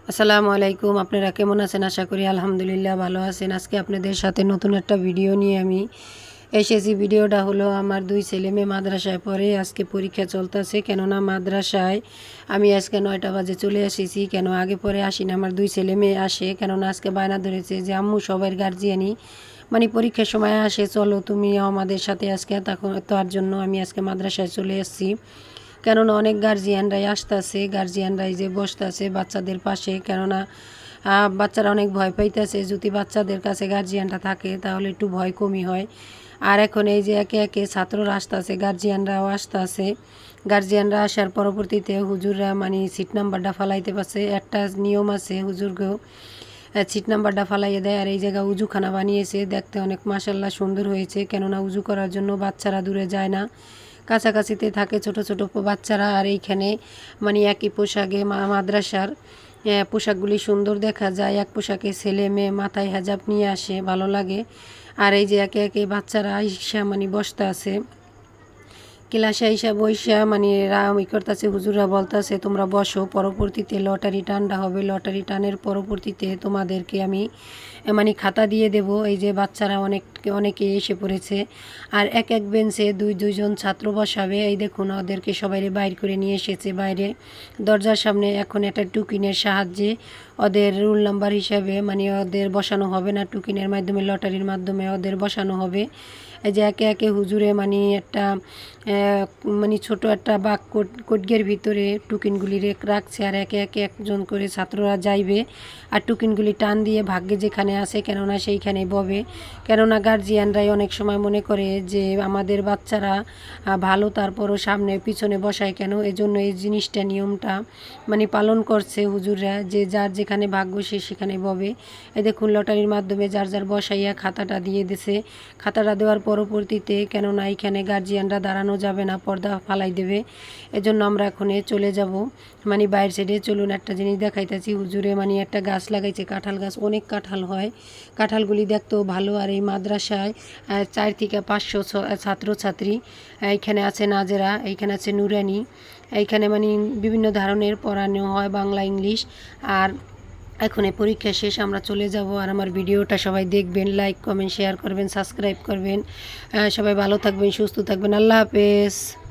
আসসালামু আলাইকুম। আপনারা কেমন আছেন? আশা করি আলহামদুলিল্লাহ ভালো আছেন। আজকে আপনাদের সাথে নতুন একটা ভিডিও নিয়ে আমি এসেছি। ভিডিওটা হলো আমার 2 ছেলে মেয়ে মাদ্রাসায় পড়ে। আজকে পরীক্ষা চলতেছে, কেননা মাদ্রাসায় আমি আজকে 9টা বাজে চলে এসেছি। কেন আগে পরে আসি না, আমার 2 ছেলে মেয়ে আসে, কেননা আজকে বায়না ধরেছে যে আম্মু সবার গার্জিয়ানই মানে পরীক্ষার সময় আসে, চলো তুমিও আমাদের সাথে আজকে। তখন তার জন্য আমি আজকে মাদ্রাসায় চলে এসেছি, কেননা অনেক গার্জিয়ানরাই আসতেছে, গার্জিয়ানরাই যে বসতেছে বাচ্চাদের পাশে, কেননা বাচ্চারা অনেক ভয় পাইতেছে। যদি বাচ্চাদের কাছে গার্জিয়ানটা থাকে তাহলে একটু ভয় কমই হয়। আর এখন এই যে একে একে ছাত্ররা আসতেছে, গার্জিয়ানরাও আসতেছে। গার্জিয়ানরা আসার পরবর্তীতে হুজুররা মানে সিট নাম্বারটা ফালাইতে পারছে। একটা নিয়ম আছে, হুজুরকেও সিট নাম্বারটা ফালাইয়ে দেয়। আর এই জায়গায় উজুখানা বানিয়েছে, দেখতে অনেক মাশাল্লাহ সুন্দর হয়েছে, কেননা উজু করার জন্য বাচ্চারা দূরে যায় না, কাছাকাছিতে থাকে ছোট ছোট বাচ্চারা। আর এইখানে মানে একই পোশাকে মাদ্রাসার পোশাকগুলি সুন্দর দেখা যায়। এক পোশাকে ছেলে মেয়ে মাথায় হেজাব নিয়ে আসে, ভালো লাগে। আর এই যে একে একে বাচ্চারা আইসা মানে বসতে আছে ক্লাসে আইসা বইসা মানে ই করতেছে। হুজুররা বলতেছে তোমরা বসো, পরবর্তীতে লটারি টানটা হবে, লটারি টানের পরবর্তীতে তোমাদেরকে আমি মানে খাতা দিয়ে দেব। এই যে বাচ্চারা অনেকে এসে পড়েছে। আর এক এক বেঞ্চে দুইজন ছাত্র বসাবে। এই দেখুন ওদেরকে সবাই বাইর করে নিয়ে এসেছে বাইরে দরজার সামনে। এখন একটা টুকিনের সাহায্যে ওদের রুল নাম্বার হিসাবে মানে ওদের বসানো হবে না, টুকিনের মাধ্যমে লটারির মাধ্যমে ওদের বসানো হবে। এই যে একে একে হুজুরে মানে একটা মানে ছোট একটা বাক কোটগের ভিতরে টুকিনগুলি রাখছে। আর একে একে একজন করে ছাত্ররা যাইবে আর টুকিনগুলি টান দিয়ে ভাগ্যে যেখানে আছে কেননা সেইখানে ববে। কেননা গার্জিয়ানরাই অনেক সময় মনে করে যে আমাদের বাচ্চারা ভালো, তারপরও সামনে পিছনে বসায় কেন, এজন্য এই জিনিসটা নিয়মটা মানে পালন করছে হুজুররা, যে যার যেখানে ভাগ্য সে সেখানে ববে। এই দেখুন লটারির মাধ্যমে যার যার বসাইয়া খাতাটা দিয়ে দিছে। খাতাটা দেওয়ার পরবর্তীতে কেননা এইখানে গার্জিয়ানরা দাঁড়ানো যাবে না, পর্দা ফালাই দেবে, এজন্য আমরা এখন চলে যাব মানে বাইরের সাইডে। চলুন একটা জিনিস দেখাইতেছি। হুজুরে মানে একটা গাছ লাগাইছে, কাঁঠাল গাছ, অনেক কাঁঠাল হয়, কাঁঠালগুলি দেখতেও ভালো। আর এই মাদ্রাসায় 4 থেকে 500 ছাত্রছাত্রী। এইখানে আছে নাজেরা, এইখানে আছে নুরানি, এইখানে মানে বিভিন্ন ধরনের পড়ানো হয়, বাংলা ইংলিশ। আর এখন এই পরীক্ষা শেষ, আমরা চলে যাব। আর আমার ভিডিওটা সবাই দেখবেন, লাইক কমেন্ট শেয়ার করবেন, সাবস্ক্রাইব করবেন। সবাই ভালো থাকবেন, সুস্থ থাকবেন। আল্লাহ হাফেজ।